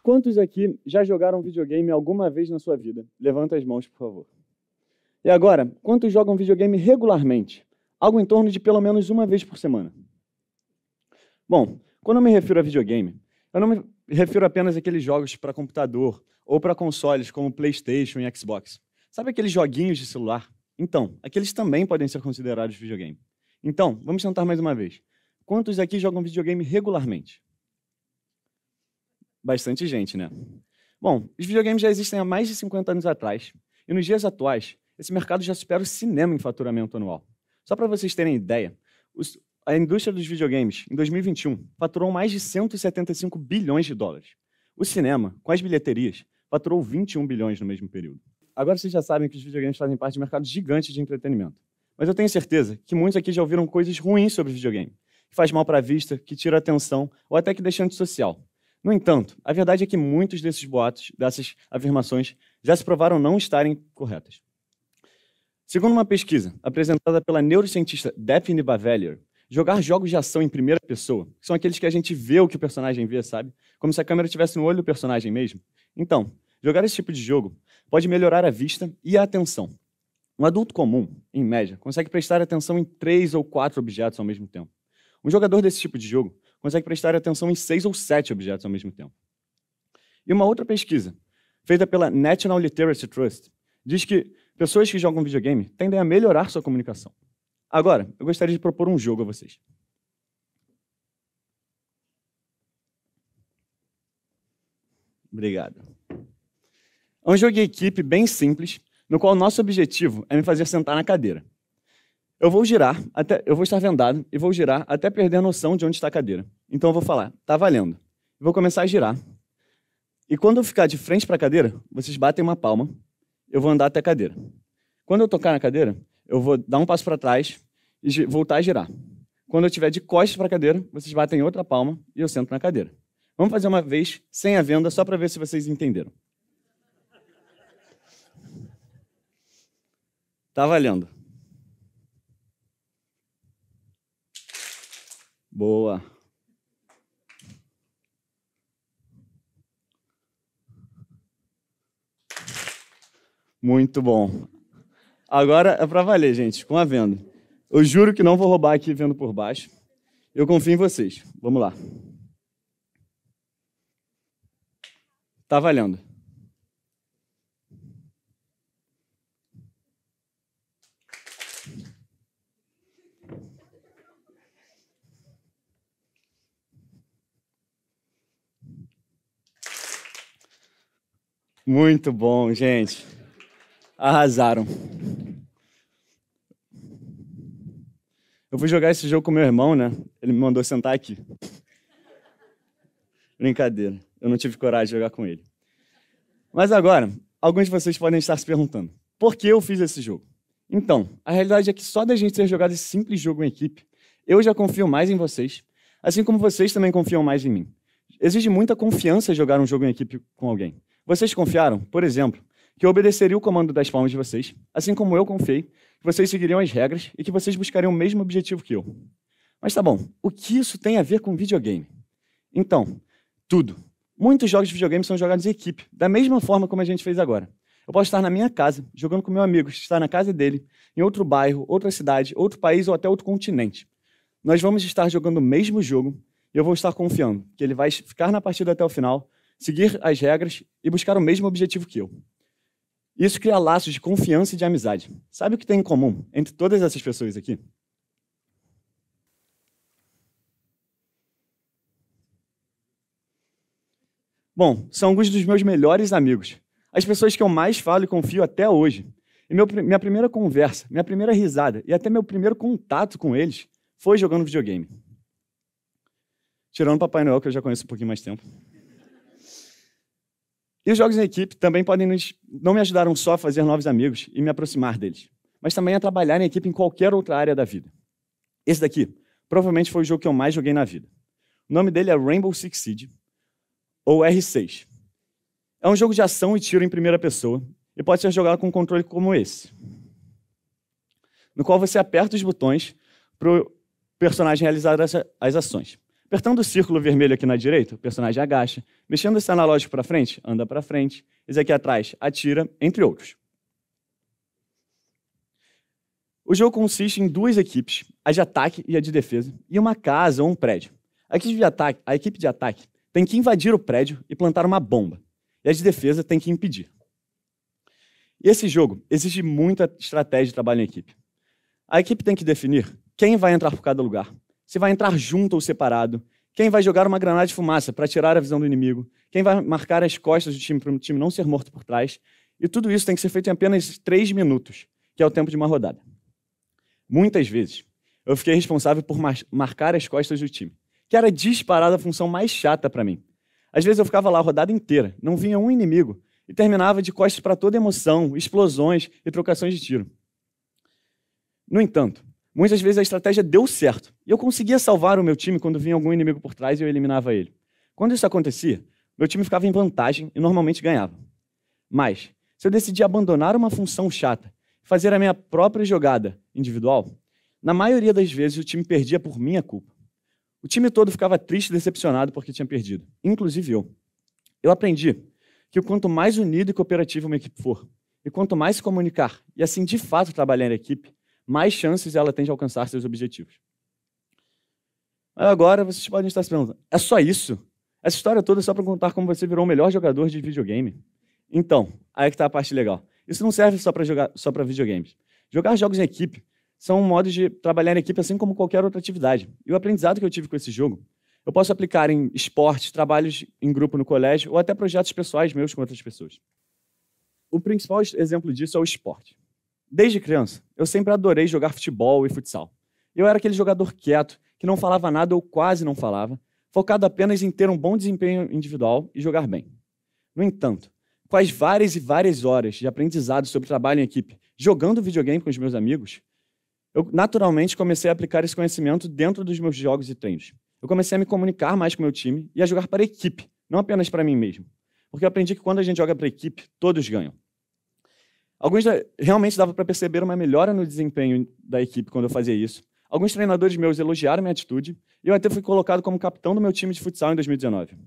Quantos aqui já jogaram videogame alguma vez na sua vida? Levanta as mãos, por favor. E agora, quantos jogam videogame regularmente? Algo em torno de pelo menos uma vez por semana. Bom, quando eu me refiro a videogame, eu não me refiro apenas àqueles jogos para computador ou para consoles como PlayStation e Xbox. Sabe aqueles joguinhos de celular? Então, aqueles também podem ser considerados videogame. Então, vamos tentar mais uma vez. Quantos aqui jogam videogame regularmente? Bastante gente, né? Bom, os videogames já existem há mais de 50 anos atrás, e nos dias atuais, esse mercado já supera o cinema em faturamento anual. Só para vocês terem ideia, a indústria dos videogames, em 2021, faturou mais de 175 bilhões de dólares. O cinema, com as bilheterias, faturou 21 bilhões no mesmo período. Agora vocês já sabem que os videogames fazem parte de um mercado gigante de entretenimento. Mas eu tenho certeza que muitos aqui já ouviram coisas ruins sobre videogame, que faz mal para a vista, que tira a atenção ou até que deixa antissocial. No entanto, a verdade é que muitos desses boatos, dessas afirmações, já se provaram não estarem corretas. Segundo uma pesquisa apresentada pela neurocientista Daphne Bavelier, jogar jogos de ação em primeira pessoa, que são aqueles que a gente vê o que o personagem vê, sabe? Como se a câmera estivesse no olho do personagem mesmo. Então, jogar esse tipo de jogo pode melhorar a vista e a atenção. Um adulto comum, em média, consegue prestar atenção em 3 ou 4 objetos ao mesmo tempo. Um jogador desse tipo de jogo consegue prestar atenção em 6 ou 7 objetos ao mesmo tempo. E uma outra pesquisa, feita pela National Literacy Trust, diz que pessoas que jogam videogame tendem a melhorar sua comunicação. Agora, eu gostaria de propor um jogo a vocês. Obrigado. É um jogo de equipe bem simples, no qual o nosso objetivo é me fazer sentar na cadeira. Eu vou estar vendado e vou girar até perder a noção de onde está a cadeira. Então eu vou falar, tá valendo. Eu vou começar a girar. E quando eu ficar de frente para a cadeira, vocês batem uma palma, eu vou andar até a cadeira. Quando eu tocar na cadeira, eu vou dar um passo para trás e voltar a girar. Quando eu estiver de costas para a cadeira, vocês batem outra palma e eu sento na cadeira. Vamos fazer uma vez, sem a venda, só para ver se vocês entenderam. Tá valendo. Boa. Muito bom. Agora é para valer, gente, com a venda. Eu juro que não vou roubar aqui vendo por baixo. Eu confio em vocês. Vamos lá. Tá valendo. Muito bom, gente. Arrasaram. Eu fui jogar esse jogo com meu irmão, né? Ele me mandou sentar aqui. Brincadeira. Eu não tive coragem de jogar com ele. Mas agora, alguns de vocês podem estar se perguntando, por que eu fiz esse jogo? Então, a realidade é que só da gente ter jogado esse simples jogo em equipe, eu já confio mais em vocês, assim como vocês também confiam mais em mim. Exige muita confiança jogar um jogo em equipe com alguém. Vocês confiaram, por exemplo, que eu obedeceria o comando das palmas de vocês, assim como eu confiei que vocês seguiriam as regras e que vocês buscariam o mesmo objetivo que eu. Mas tá bom, o que isso tem a ver com videogame? Então, tudo. Muitos jogos de videogame são jogados em equipe, da mesma forma como a gente fez agora. Eu posso estar na minha casa, jogando com meu amigo, estar na casa dele, em outro bairro, outra cidade, outro país ou até outro continente. Nós vamos estar jogando o mesmo jogo e eu vou estar confiando que ele vai ficar na partida até o final, seguir as regras e buscar o mesmo objetivo que eu. Isso cria laços de confiança e de amizade. Sabe o que tem em comum entre todas essas pessoas aqui? Bom, são alguns dos meus melhores amigos. As pessoas que eu mais falo e confio até hoje. E minha primeira conversa, minha primeira risada e até meu primeiro contato com eles foi jogando videogame. Tirando o Papai Noel, que eu já conheço um pouquinho mais tempo. E os jogos em equipe também não me ajudaram só a fazer novos amigos e me aproximar deles, mas também a trabalhar em equipe em qualquer outra área da vida. Esse daqui provavelmente foi o jogo que eu mais joguei na vida. O nome dele é Rainbow Six Siege, ou R6. É um jogo de ação e tiro em primeira pessoa e pode ser jogado com um controle como esse, no qual você aperta os botões para o personagem realizar as ações. Apertando o círculo vermelho aqui na direita, o personagem agacha. Mexendo esse analógico para frente, anda para frente. Esse aqui atrás, atira, entre outros. O jogo consiste em duas equipes, a de ataque e a de defesa, e uma casa ou um prédio. A equipe de ataque tem que invadir o prédio e plantar uma bomba. E a de defesa tem que impedir. E esse jogo exige muita estratégia de trabalho em equipe. A equipe tem que definir quem vai entrar por cada lugar, se vai entrar junto ou separado, quem vai jogar uma granada de fumaça para tirar a visão do inimigo, quem vai marcar as costas do time para o time não ser morto por trás. E tudo isso tem que ser feito em apenas 3 minutos, que é o tempo de uma rodada. Muitas vezes, eu fiquei responsável por marcar as costas do time, que era disparada a função mais chata para mim. Às vezes eu ficava lá a rodada inteira, não vinha um inimigo, e terminava de costas para toda emoção, explosões e trocações de tiro. No entanto, muitas vezes a estratégia deu certo, e eu conseguia salvar o meu time quando vinha algum inimigo por trás e eu eliminava ele. Quando isso acontecia, meu time ficava em vantagem e normalmente ganhava. Mas, se eu decidia abandonar uma função chata e fazer a minha própria jogada individual, na maioria das vezes o time perdia por minha culpa. O time todo ficava triste e decepcionado porque tinha perdido, inclusive eu. Eu aprendi que quanto mais unido e cooperativo uma equipe for, e quanto mais se comunicar e assim de fato trabalhar em equipe, mais chances ela tem de alcançar seus objetivos. Mas agora vocês podem estar se perguntando, é só isso? Essa história toda é só para contar como você virou o melhor jogador de videogame? Então, aí que está a parte legal. Isso não serve só para videogames. Jogar jogos em equipe são um modo de trabalhar em equipe assim como qualquer outra atividade. E o aprendizado que eu tive com esse jogo, eu posso aplicar em esportes, trabalhos em grupo no colégio ou até projetos pessoais meus com outras pessoas. O principal exemplo disso é o esporte. Desde criança, eu sempre adorei jogar futebol e futsal. Eu era aquele jogador quieto, que não falava nada ou quase não falava, focado apenas em ter um bom desempenho individual e jogar bem. No entanto, com as várias e várias horas de aprendizado sobre trabalho em equipe, jogando videogame com os meus amigos, eu naturalmente comecei a aplicar esse conhecimento dentro dos meus jogos e treinos. Eu comecei a me comunicar mais com o meu time e a jogar para a equipe, não apenas para mim mesmo. Porque eu aprendi que quando a gente joga para a equipe, todos ganham. Realmente dava para perceber uma melhora no desempenho da equipe quando eu fazia isso. Alguns treinadores meus elogiaram minha atitude e eu até fui colocado como capitão do meu time de futsal em 2019.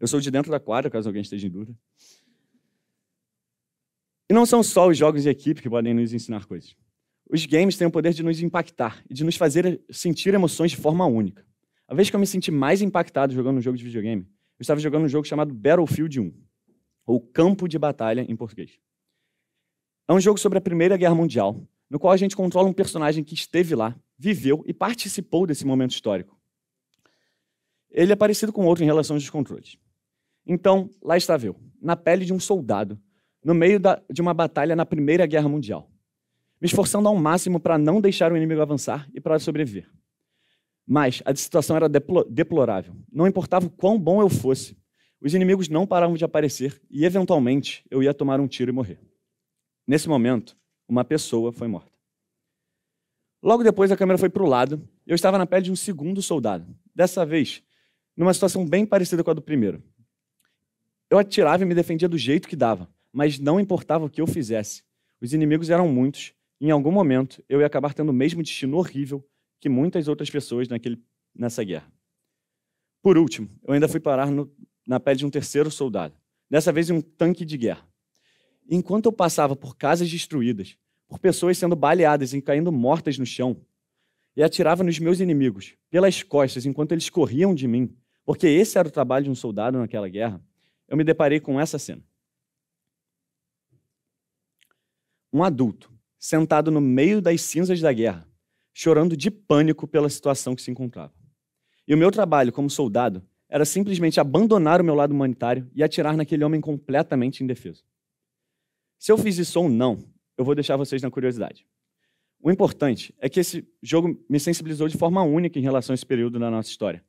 Eu sou de dentro da quadra, caso alguém esteja em dúvida. E não são só os jogos de equipe que podem nos ensinar coisas. Os games têm o poder de nos impactar e de nos fazer sentir emoções de forma única. A vez que eu me senti mais impactado jogando um jogo de videogame, eu estava jogando um jogo chamado Battlefield 1, ou Campo de Batalha em português. É um jogo sobre a Primeira Guerra Mundial, no qual a gente controla um personagem que esteve lá, viveu e participou desse momento histórico. Ele é parecido com outro em relação aos controles. Então, lá estava eu, na pele de um soldado, no meio de uma batalha na Primeira Guerra Mundial, me esforçando ao máximo para não deixar o inimigo avançar e para sobreviver. Mas a situação era deplorável. Não importava o quão bom eu fosse, os inimigos não paravam de aparecer e, eventualmente, eu ia tomar um tiro e morrer. Nesse momento, uma pessoa foi morta. Logo depois, a câmera foi para o lado e eu estava na pele de um segundo soldado. Dessa vez, numa situação bem parecida com a do primeiro. Eu atirava e me defendia do jeito que dava, mas não importava o que eu fizesse. Os inimigos eram muitos e, em algum momento, eu ia acabar tendo o mesmo destino horrível que muitas outras pessoas nessa guerra. Por último, eu ainda fui parar na pele de um terceiro soldado, dessa vez em um tanque de guerra. Enquanto eu passava por casas destruídas, por pessoas sendo baleadas e caindo mortas no chão, e atirava nos meus inimigos, pelas costas, enquanto eles corriam de mim, porque esse era o trabalho de um soldado naquela guerra, eu me deparei com essa cena. Um adulto, sentado no meio das cinzas da guerra, chorando de pânico pela situação que se encontrava. E o meu trabalho como soldado era simplesmente abandonar o meu lado humanitário e atirar naquele homem completamente indefeso. Se eu fiz isso ou não, eu vou deixar vocês na curiosidade. O importante é que esse jogo me sensibilizou de forma única em relação a esse período da nossa história.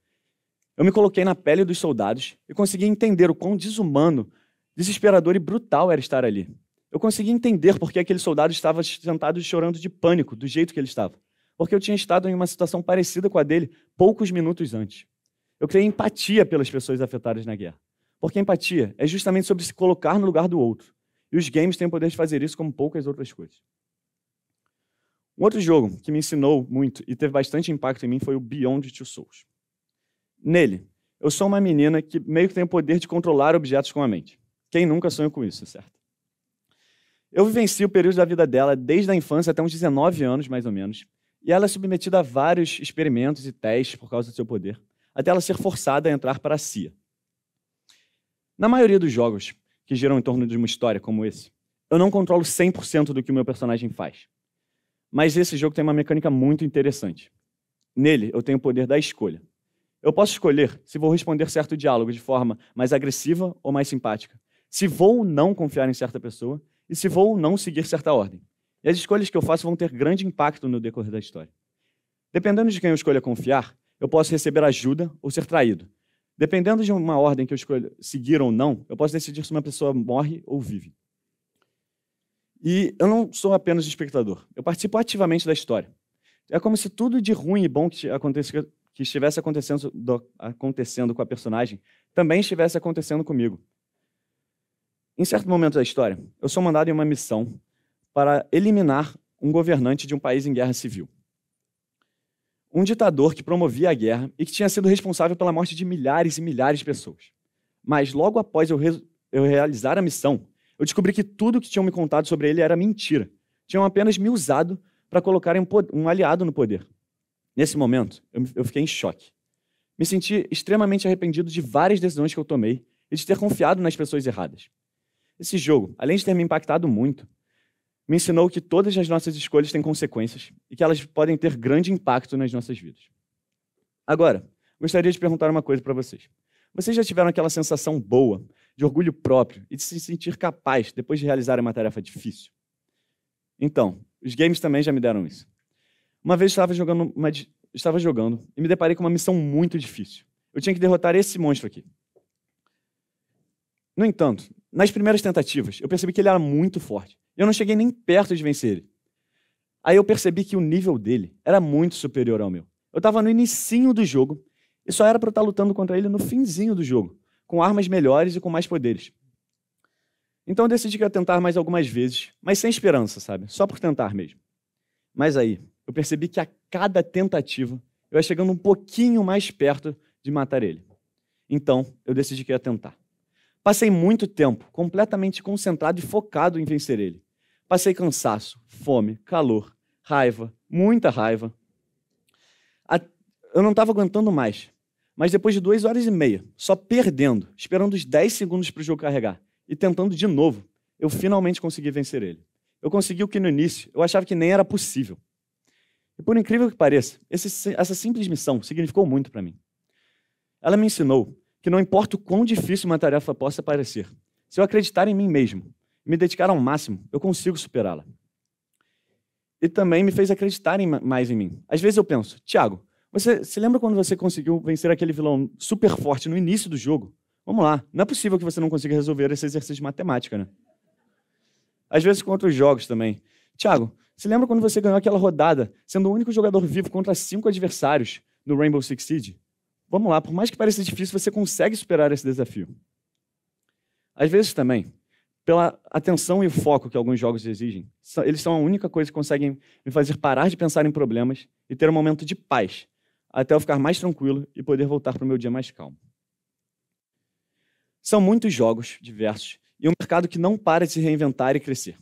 Eu me coloquei na pele dos soldados e consegui entender o quão desumano, desesperador e brutal era estar ali. Eu consegui entender por que aquele soldado estava sentado chorando de pânico, do jeito que ele estava. Porque eu tinha estado em uma situação parecida com a dele poucos minutos antes. Eu criei empatia pelas pessoas afetadas na guerra. Porque empatia é justamente sobre se colocar no lugar do outro. E os games têm o poder de fazer isso como poucas outras coisas. Um outro jogo que me ensinou muito e teve bastante impacto em mim foi o Beyond Two Souls. Nele, eu sou uma menina que meio que tem o poder de controlar objetos com a mente. Quem nunca sonhou com isso, certo? Eu vivencio o período da vida dela desde a infância até uns 19 anos, mais ou menos, e ela é submetida a vários experimentos e testes por causa do seu poder, até ela ser forçada a entrar para a CIA. Na maioria dos jogos que giram em torno de uma história como esse, eu não controlo 100% do que o meu personagem faz. Mas esse jogo tem uma mecânica muito interessante. Nele, eu tenho o poder da escolha. Eu posso escolher se vou responder certo diálogo de forma mais agressiva ou mais simpática, se vou ou não confiar em certa pessoa e se vou ou não seguir certa ordem. E as escolhas que eu faço vão ter grande impacto no decorrer da história. Dependendo de quem eu escolha confiar, eu posso receber ajuda ou ser traído. Dependendo de uma ordem que eu escolha seguir ou não, eu posso decidir se uma pessoa morre ou vive. E eu não sou apenas espectador, eu participo ativamente da história. É como se tudo de ruim e bom que estivesse acontecendo com a personagem também estivesse acontecendo comigo. Em certo momento da história, eu sou mandado em uma missão para eliminar um governante de um país em guerra civil. Um ditador que promovia a guerra e que tinha sido responsável pela morte de milhares e milhares de pessoas. Mas logo após eu realizar a missão, eu descobri que tudo que tinham me contado sobre ele era mentira. Tinham apenas me usado para colocar um aliado no poder. Nesse momento, eu fiquei em choque. Me senti extremamente arrependido de várias decisões que eu tomei e de ter confiado nas pessoas erradas. Esse jogo, além de ter me impactado muito, me ensinou que todas as nossas escolhas têm consequências e que elas podem ter grande impacto nas nossas vidas. Agora, gostaria de perguntar uma coisa para vocês. Vocês já tiveram aquela sensação boa, de orgulho próprio e de se sentir capaz depois de realizar uma tarefa difícil? Então, os games também já me deram isso. Uma vez estava jogando e me deparei com uma missão muito difícil. Eu tinha que derrotar esse monstro aqui. No entanto, nas primeiras tentativas, eu percebi que ele era muito forte. Eu não cheguei nem perto de vencer ele. Aí eu percebi que o nível dele era muito superior ao meu. Eu estava no inicinho do jogo e só era para eu estar lutando contra ele no finzinho do jogo, com armas melhores e com mais poderes. Então eu decidi que ia tentar mais algumas vezes, mas sem esperança, sabe? Só por tentar mesmo. Mas aí, eu percebi que a cada tentativa, eu ia chegando um pouquinho mais perto de matar ele. Então, eu decidi que ia tentar. Passei muito tempo completamente concentrado e focado em vencer ele. Passei cansaço, fome, calor, raiva, muita raiva. Eu não estava aguentando mais. Mas depois de 2 horas e meia, só perdendo, esperando os 10 segundos para o jogo carregar e tentando de novo, eu finalmente consegui vencer ele. Eu consegui o que no início eu achava que nem era possível. E por incrível que pareça, essa simples missão significou muito para mim. Ela me ensinou que não importa o quão difícil uma tarefa possa parecer, se eu acreditar em mim mesmo e me dedicar ao máximo, eu consigo superá-la. E também me fez acreditar mais em mim. Às vezes eu penso, Thiago, você se lembra quando você conseguiu vencer aquele vilão super forte no início do jogo? Vamos lá, não é possível que você não consiga resolver esse exercício de matemática, né? Às vezes com outros jogos também. Thiago, se lembra quando você ganhou aquela rodada, sendo o único jogador vivo contra 5 adversários no Rainbow Six Siege? Vamos lá, por mais que pareça difícil, você consegue superar esse desafio. Às vezes também, pela atenção e o foco que alguns jogos exigem, eles são a única coisa que conseguem me fazer parar de pensar em problemas e ter um momento de paz, até eu ficar mais tranquilo e poder voltar para o meu dia mais calmo. São muitos jogos diversos e um mercado que não para de se reinventar e crescer.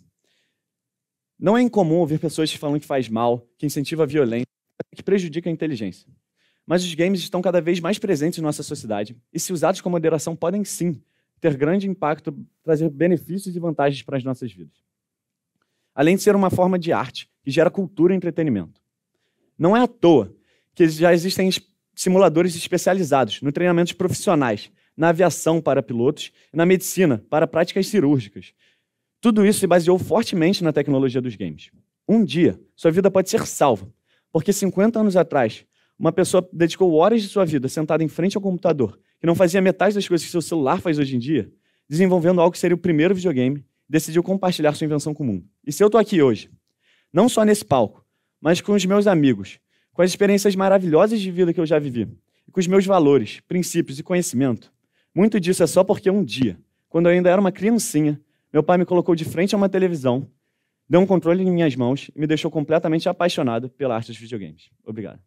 Não é incomum ouvir pessoas falando que faz mal, que incentiva a violência, que prejudica a inteligência. Mas os games estão cada vez mais presentes em nossa sociedade e, se usados com moderação, podem sim ter grande impacto, trazer benefícios e vantagens para as nossas vidas. Além de ser uma forma de arte que gera cultura e entretenimento. Não é à toa que já existem simuladores especializados no treinamento de profissionais, na aviação para pilotos e na medicina para práticas cirúrgicas. Tudo isso se baseou fortemente na tecnologia dos games. Um dia, sua vida pode ser salva, porque 50 anos atrás, uma pessoa dedicou horas de sua vida sentada em frente ao computador, que não fazia metade das coisas que seu celular faz hoje em dia, desenvolvendo algo que seria o primeiro videogame, e decidiu compartilhar sua invenção com o mundo. E se eu estou aqui hoje, não só nesse palco, mas com os meus amigos, com as experiências maravilhosas de vida que eu já vivi, e com os meus valores, princípios e conhecimento, muito disso é só porque um dia, quando eu ainda era uma criancinha, meu pai me colocou de frente a uma televisão, deu um controle em minhas mãos e me deixou completamente apaixonado pela arte dos videogames. Obrigado.